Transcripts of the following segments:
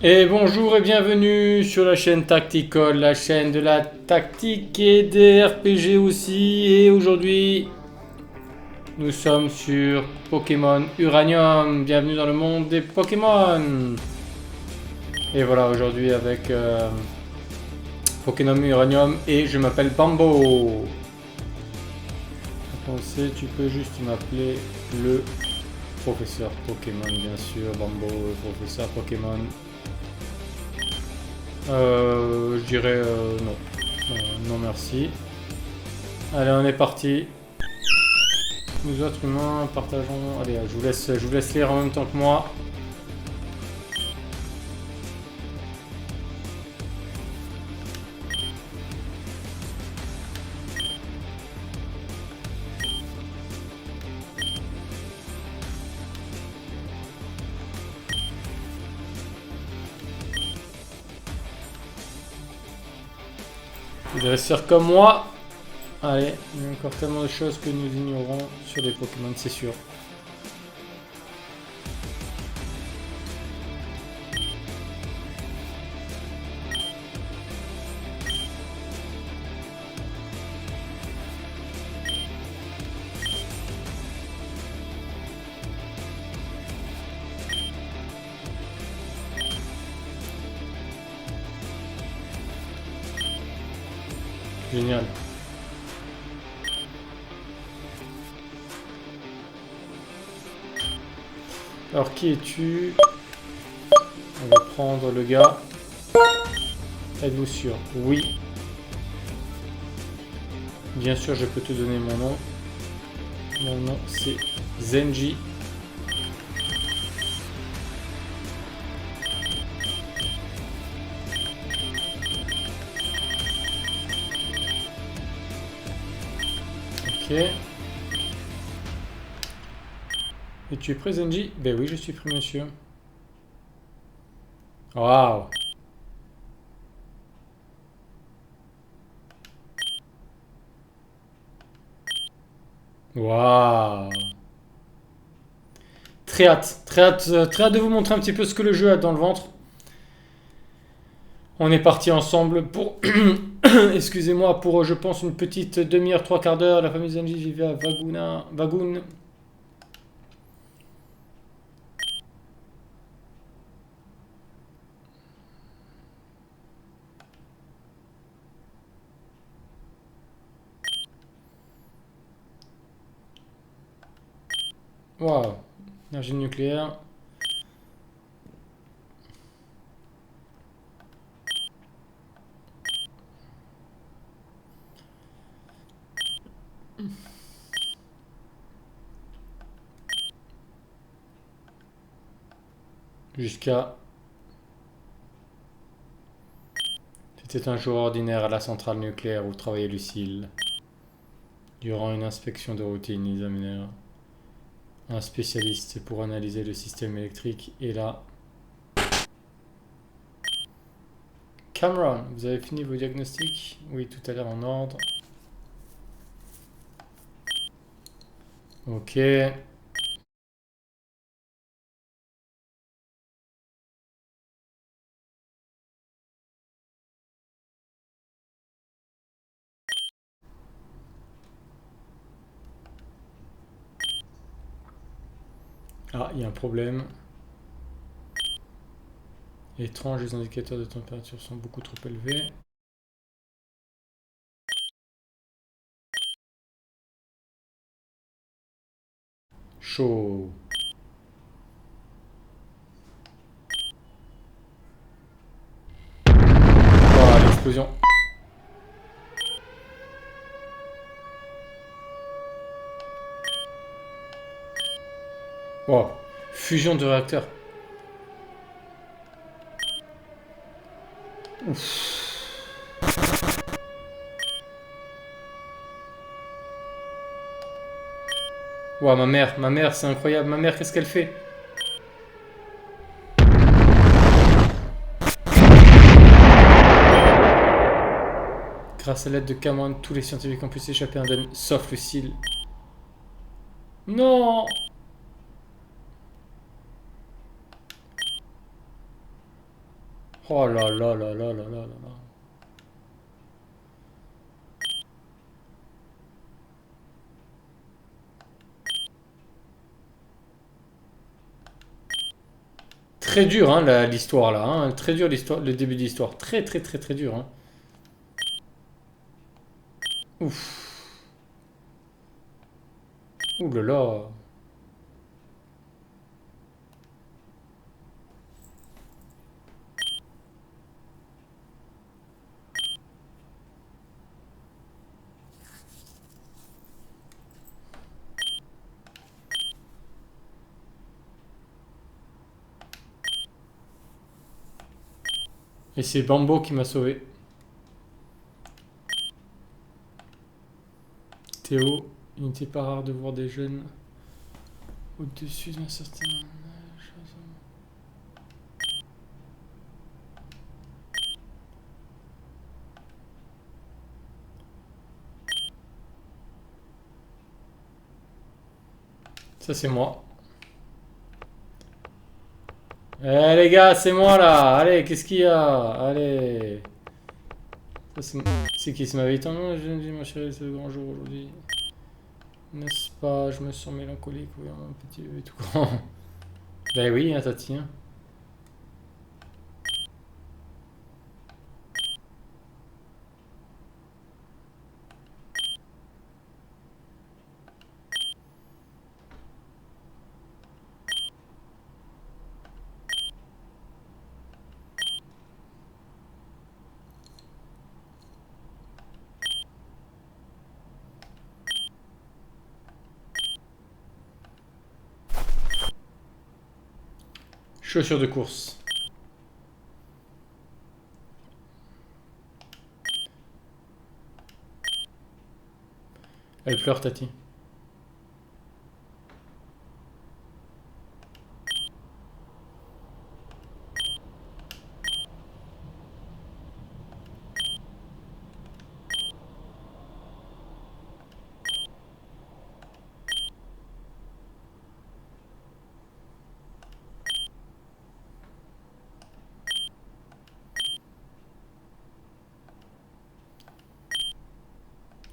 Et bonjour et bienvenue sur la chaîne Tactical, la chaîne de la tactique et des RPG aussi. Et aujourd'hui, nous sommes sur Pokémon Uranium. Bienvenue dans le monde des Pokémon. Et voilà, aujourd'hui avec Pokémon Uranium et je m'appelle Bambo. Pour commencer, tu peux juste m'appeler le professeur Pokémon, bien sûr. Bambo, le professeur Pokémon. Je dirais non. Non merci. Allez, on est parti. Nous autres humains partageons. Allez, je vous laisse lire en même temps que moi. Vous devez faire comme moi. Allez, il y a encore tellement de choses que nous ignorons sur les Pokémon, c'est sûr. Génial. Alors, qui es-tu? On va prendre le gars. Êtes-vous sûr? Oui. Bien sûr, je peux te donner mon nom. Mon nom, c'est Zenji. Ok. Et tu es prêt, Zenji? Ben oui, je suis prêt, monsieur. Waouh! Waouh! Très hâte de vous montrer un petit peu ce que le jeu a dans le ventre. On est parti ensemble pour, excusez-moi, pour je pense une petite demi-heure, trois quarts d'heure. La famille Zenji vivait à Vagoun. Waouh, énergie nucléaire. Jusqu'à. C'était un jour ordinaire à la centrale nucléaire où travaillait Lucille. Durant une inspection de routine, ils amenèrent un spécialiste pour analyser le système électrique. Et là, Cameron, vous avez fini vos diagnostics? Oui, tout à l'heure en ordre. Ok. Ah, il y a un problème. Étrange, les indicateurs de température sont beaucoup trop élevés. Chaud. Oh, l'explosion. Oh, fusion de réacteurs. Wow, ma mère, c'est incroyable. Ma mère, qu'est-ce qu'elle fait? Grâce à l'aide de Cameron, tous les scientifiques ont pu s'échapper indemnes, sauf Lucille. Non! Oh là là là là là là là là. Très dur, hein, l'histoire là. Hein. Très dur l'histoire, le début de l'histoire. Très très très très dur. Hein. Ouf. Ouh là là. Et c'est Bambo qui m'a sauvé. Théo, il n'était pas rare de voir des jeunes au-dessus d'un certain âge. Ça c'est moi. Eh les gars, c'est moi là. Allez, qu'est-ce qu'il y a? Allez. Ça, c'est qui? C'est ma vie. Non, je me dis, ma chérie, c'est le grand jour aujourd'hui. N'est-ce pas? Je me sens mélancolique. Oui, un petit bébé tout grand. Ben oui, hein, Tati. Hein. Chaussures de course. Elle pleure, Tati.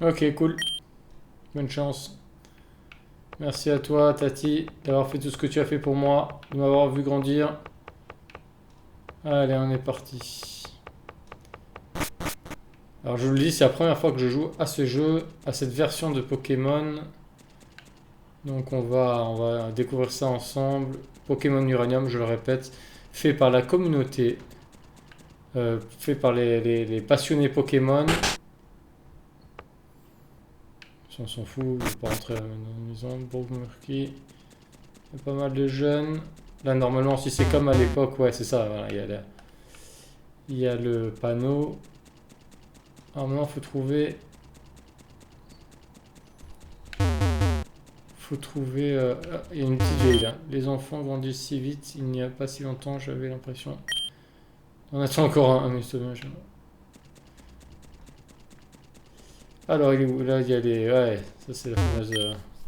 Ok, cool. Bonne chance. Merci à toi, Tati, d'avoir fait tout ce que tu as fait pour moi, de m'avoir vu grandir. Allez, on est parti. Alors, je vous le dis, c'est la première fois que je joue à ce jeu, à cette version de Pokémon. Donc, on va découvrir ça ensemble. Pokémon Uranium, je le répète, fait par la communauté, fait par les passionnés Pokémon. Si on s'en fout, on va pas rentrer dans la maison. Murky. Il y a pas mal de jeunes. Là, normalement, si c'est comme à l'époque, ouais, c'est ça. Voilà, il y a le panneau. Alors maintenant, faut trouver. Faut trouver. Il y a une petite vieille là. Les enfants grandissent si vite. Il n'y a pas si longtemps, j'avais l'impression. On attend encore un mais c'est dommage. Alors, il est où? Là, il y a les. Ouais, ça c'est la fameuse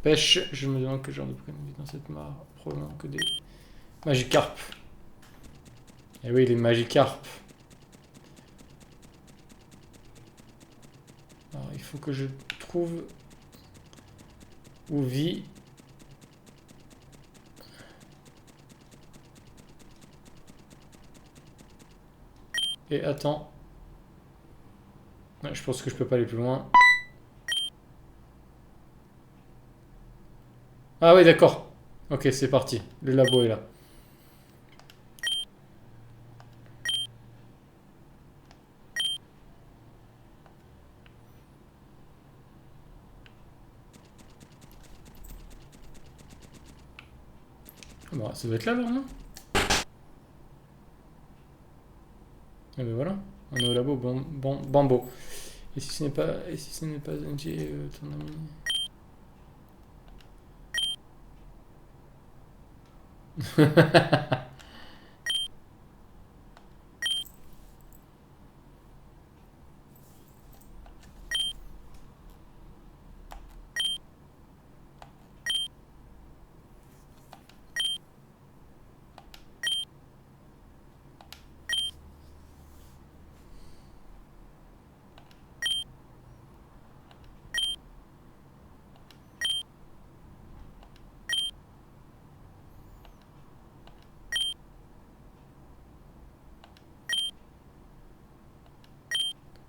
pêche. Je me demande que genre de prénom vit dans cette mare. Probablement que des Magikarp. Eh oui, les Magikarp. Alors, il faut que je trouve où vit. Et attends. Ouais, je pense que je peux pas aller plus loin. Ah oui, d'accord. Ok, c'est parti. Le labo est là. Bon, ça doit être là alors, non? Et ben voilà. On est au labo, Bambo. Et si ce n'est pas NG, ton ami?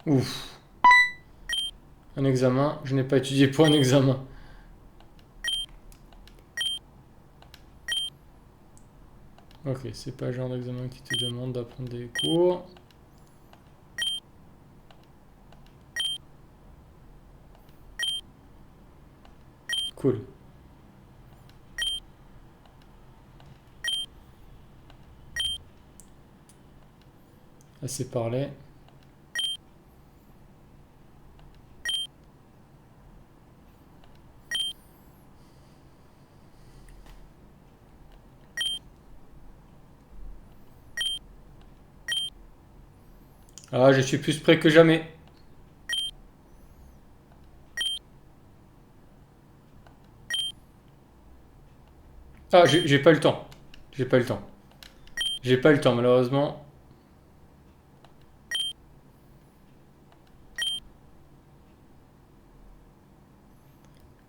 Ouf. Un examen. Je n'ai pas étudié pour un examen. Ok, c'est pas le genre d'examen qui te demande d'apprendre des cours. Cool. Assez parlé. Ah, je suis plus près que jamais. Ah, j'ai pas eu le temps. J'ai pas eu le temps. J'ai pas eu le temps, malheureusement.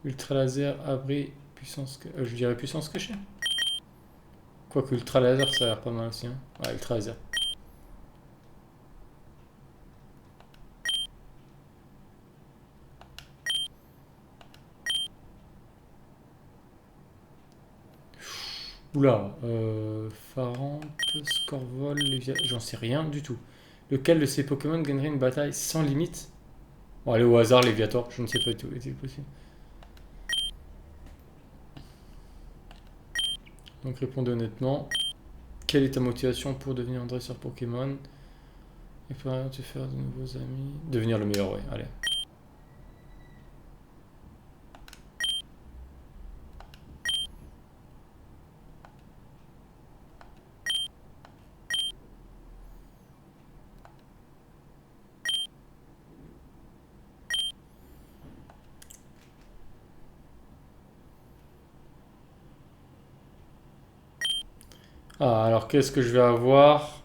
Ultra laser, abri, puissance... je dirais puissance cachée. Quoique ultra laser, ça a l'air pas mal aussi. Hein. Ouais, ultra laser. Oula, Farante, Scorvol, j'en sais rien du tout. Lequel de ces Pokémon gagnerait une bataille sans limite? Bon, allez au hasard, Léviator, je ne sais pas du tout, est-il possible? Donc répondez honnêtement. Quelle est ta motivation pour devenir un dresseur Pokémon? Et pour te faire de nouveaux amis? Devenir le meilleur, ouais, allez. Ah, alors qu'est-ce que je vais avoir?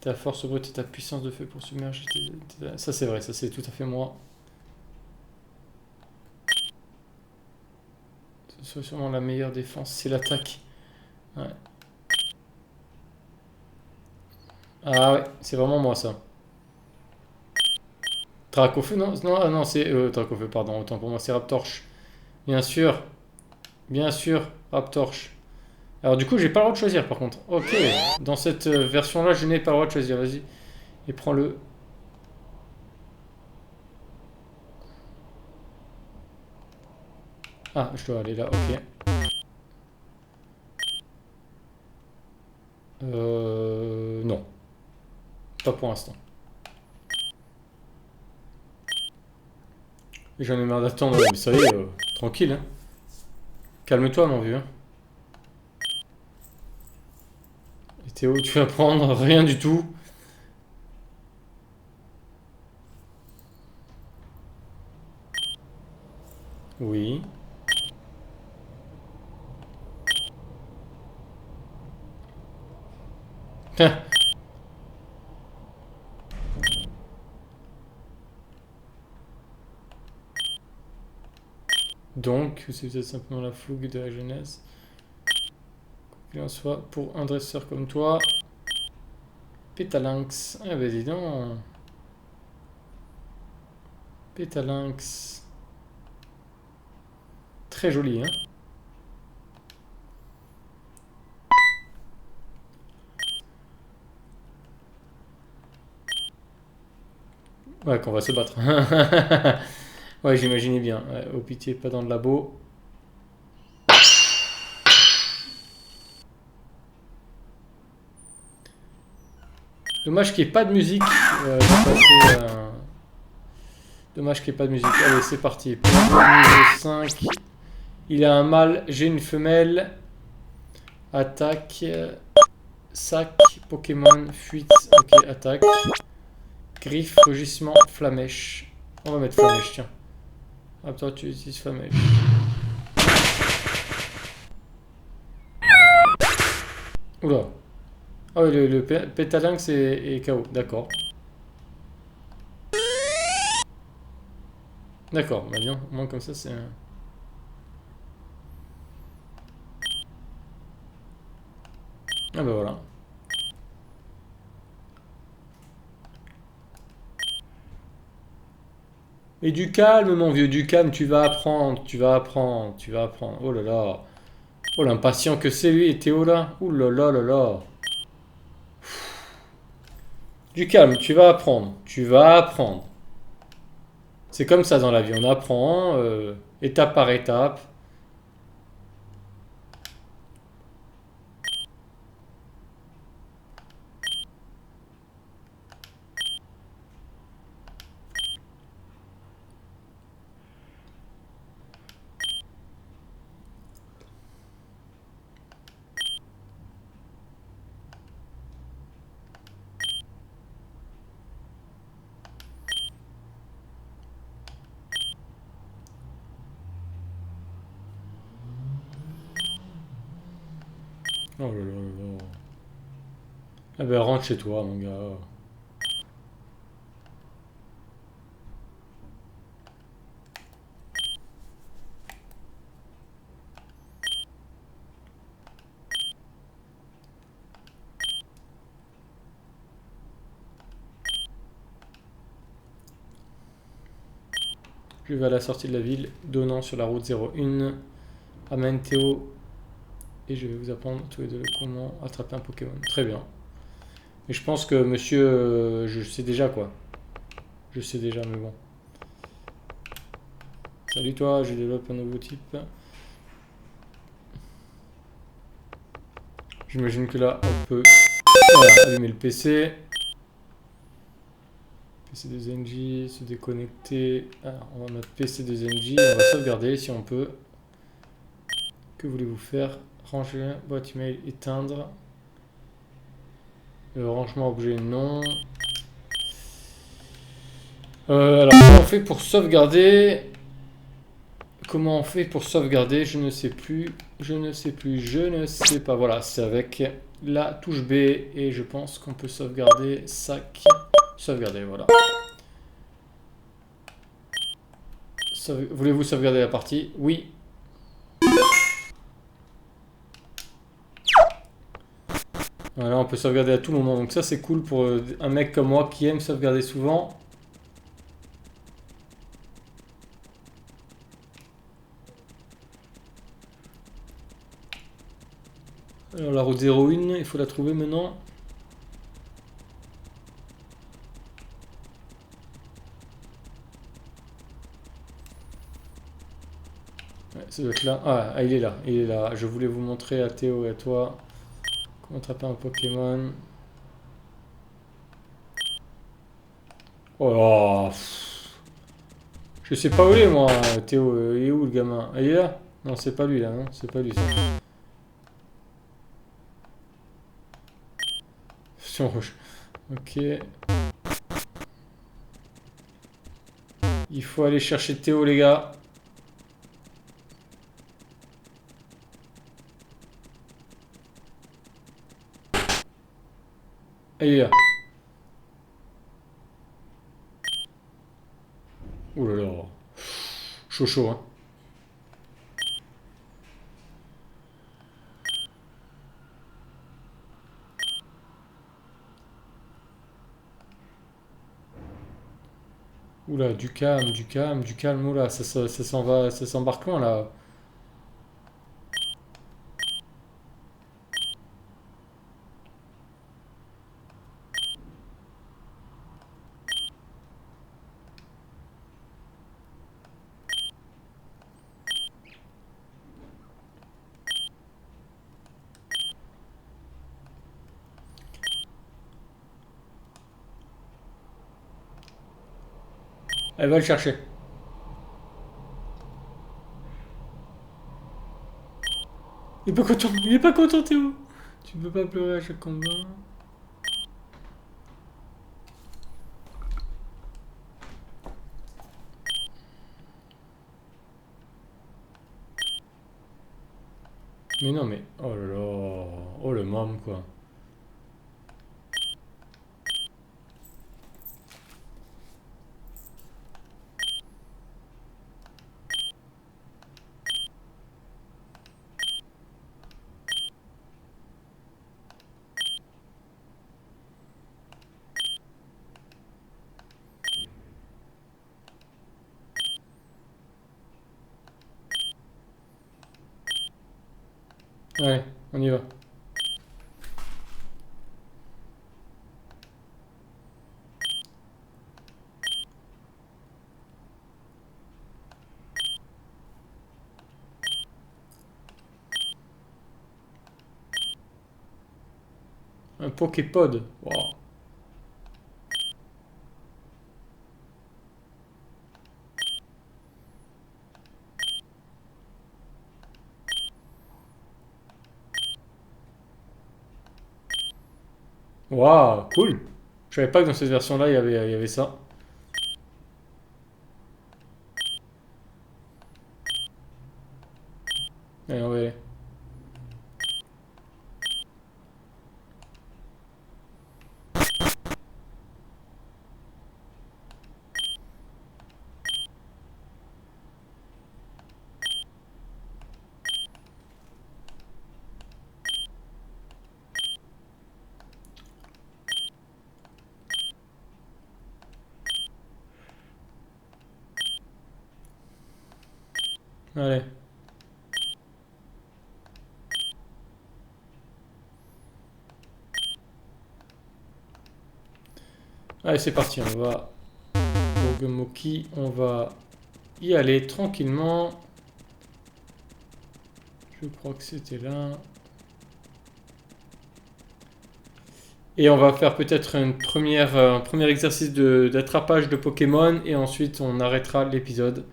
Ta force brute et ta puissance de feu pour submerger Ça c'est vrai, ça c'est tout à fait moi. C'est sûrement la meilleure défense, c'est l'attaque. Ouais. Ah ouais, c'est vraiment moi ça. Dracofeu, non, non, ah non, c'est Dracofeu, pardon, autant pour moi, c'est Raptorche. Bien sûr, Raptorche. Alors du coup, j'ai pas le droit de choisir par contre. Ok, dans cette version-là, je n'ai pas le droit de choisir. Vas-y, et prends-le. Ah, je dois aller là, ok. Non, pas pour l'instant. J'en ai marre d'attendre, mais ça y est, tranquille. Hein. Calme-toi, mon vieux. Et Théo, tu vas prendre rien du tout. Oui. Donc, c'est peut-être simplement la fougue de la jeunesse. Quoi qu'il en soit, pour un dresseur comme toi, Pétalinx. Ah bah dis donc. Pétalinx. Très joli, hein. Ouais, qu'on va se battre. Ouais, j'imaginais bien. Ouais, oh pitié, pas dans le labo. Dommage qu'il n'y ait pas de musique. Dommage qu'il n'y ait pas de musique. Allez, c'est parti. Niveau 5. Il a un mâle, j'ai une femelle. Attaque. Sac, Pokémon, fuite. Ok, attaque. Griffe, rugissement, flamèche. On va mettre flamèche, tiens. Ah, toi, tu utilises flamèche. Oula. Ah oui, le Pétalinx est KO, d'accord. D'accord, bah bien, au moins comme ça c'est... Ah bah voilà. Et du calme, mon vieux, du calme, tu vas apprendre, tu vas apprendre, tu vas apprendre. Oh là là. Oh l'impatient que c'est lui, Théo là. Ouh là là là là. Du calme, tu vas apprendre, tu vas apprendre. C'est comme ça dans la vie, on apprend étape par étape. Oh là là là là. Eh ben rentre chez toi, mon gars. Je vais à la sortie de la ville, donnant sur la route 01. Amène Théo et je vais vous apprendre tous les deux comment attraper un Pokémon. Très bien. Et je pense que monsieur, je sais déjà quoi. Je sais déjà, mais bon. Salut toi, je développe un nouveau type. J'imagine que là, on peut voilà, allumer le PC. PC de NJ, se déconnecter. Alors, on va mettre PC de NJ, on va sauvegarder si on peut. Que voulez-vous faire? Ranger, boîte email, éteindre. Rangement objet, non. Alors, comment on fait pour sauvegarder? Comment on fait pour sauvegarder? Je ne sais plus. Je ne sais plus. Je ne sais pas. Voilà, c'est avec la touche B. Et je pense qu'on peut sauvegarder. Sac. Sauvegarder, voilà. Voulez-vous sauvegarder la partie? Oui. Voilà, on peut sauvegarder à tout moment. Donc ça, c'est cool pour un mec comme moi qui aime sauvegarder souvent. Alors la route 01, il faut la trouver maintenant. Ouais, ça doit être là. Ah, il est là. Il est là. Je voulais vous montrer à Théo et à toi comment attraper un Pokémon. Oh là, je sais pas où il est moi, Théo. Il est où le gamin? Ah, il est là? Non, c'est pas lui là, non? C'est pas lui ça. Option rouge. Ok. Il faut aller chercher Théo les gars. Ah, il est là. Ouh là là. Chaud chaud hein. Oula, du calme, du calme, du calme, oula, ça s'en va, ça s'embarque loin là. Elle va le chercher. Il est pas content, il est pas content Théo. Tu peux pas pleurer à chaque combat. Mais non mais, oh là là, oh le môme quoi. Allez, on y va. Un Poképod. Wow. Waouh, cool. Je savais pas que dans cette version-là, il y avait ça. Allez, on va y aller. Allez. Allez, c'est parti. On va au Gomoki. On va y aller tranquillement. Je crois que c'était là. Et on va faire peut-être un premier exercice d'attrapage de Pokémon. Et ensuite, on arrêtera l'épisode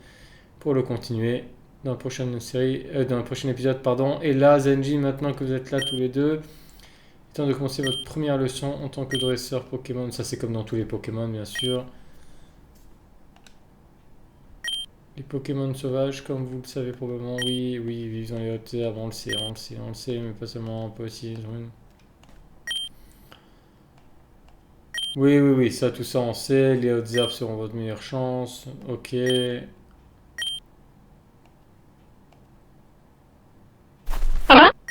pour le continuer dans la prochaine série, dans le prochain épisode, pardon. Et là, Zenji, maintenant que vous êtes là tous les deux, il est temps de commencer votre première leçon en tant que dresseur Pokémon. Ça, c'est comme dans tous les Pokémon, bien sûr. Les Pokémon sauvages, comme vous le savez probablement, oui, oui, vivent dans les hautes herbes, on le sait, on le sait, on le sait, mais pas seulement, on peut aussi... Oui, oui, oui, ça, tout ça, on sait. Les hautes herbes seront votre meilleure chance. Ok.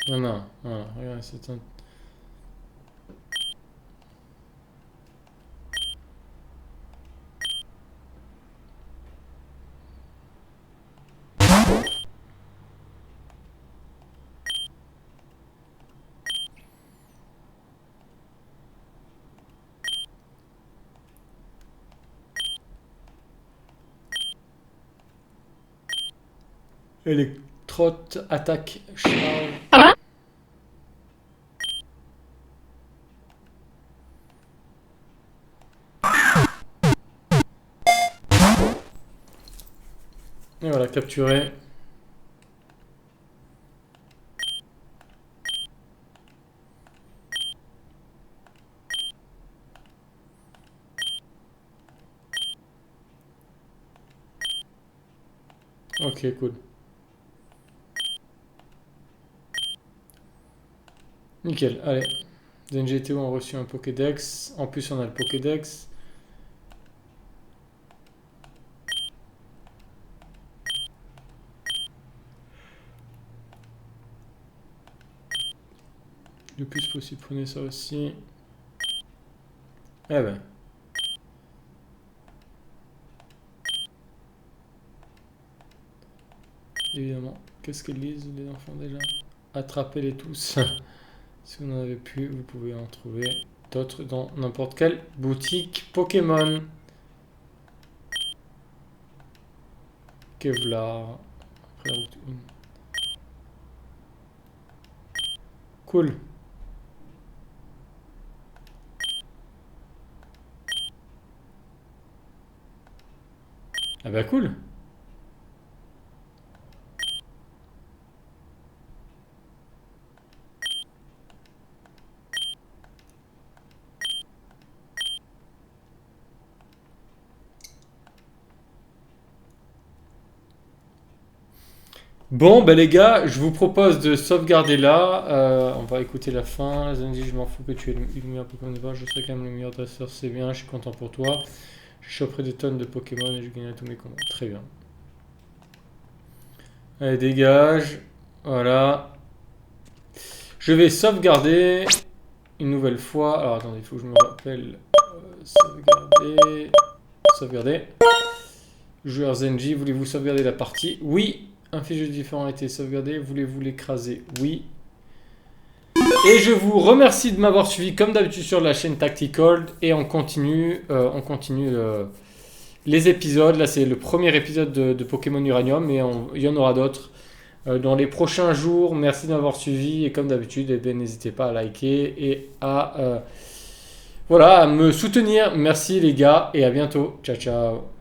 Non, non, non, regarde, c'est un... Électrote, attaque, charge. Et voilà, capturé. Ok, cool. Nickel, allez. Zenji et Théo ont reçu un Pokédex. En plus, on a le Pokédex. Le plus possible, prenez ça aussi. Eh ben. Évidemment. Qu'est-ce qu'ils lisent, les enfants, déjà? Attrapez-les tous. Si vous n'en avez plus, vous pouvez en trouver d'autres dans n'importe quelle boutique Pokémon. Kevlar. Après, route 1. Cool. Ah bah cool. Bon, ben les gars, je vous propose de sauvegarder là. On va écouter la fin. Zenji, je m'en fous que tu aies le meilleur Pokémon de base. Je serai quand même le meilleur dresseur, c'est bien. Je suis content pour toi. Je choperai des tonnes de Pokémon et je gagnerai tous mes combats. Très bien. Allez, dégage. Voilà. Je vais sauvegarder une nouvelle fois. Alors attendez, il faut que je me rappelle. Sauvegarder. Sauvegarder. Joueur Zenji, voulez-vous sauvegarder la partie? Oui. Un fichier différent a été sauvegardé. Voulez-vous l'écraser? Oui. Et je vous remercie de m'avoir suivi comme d'habitude sur la chaîne Tactical. Et on continue les épisodes. Là, c'est le premier épisode de Pokémon Uranium, mais il y en aura d'autres dans les prochains jours. Merci de m'avoir suivi. Et comme d'habitude, n'hésitez pas à liker et à me soutenir. Merci les gars et à bientôt. Ciao, ciao.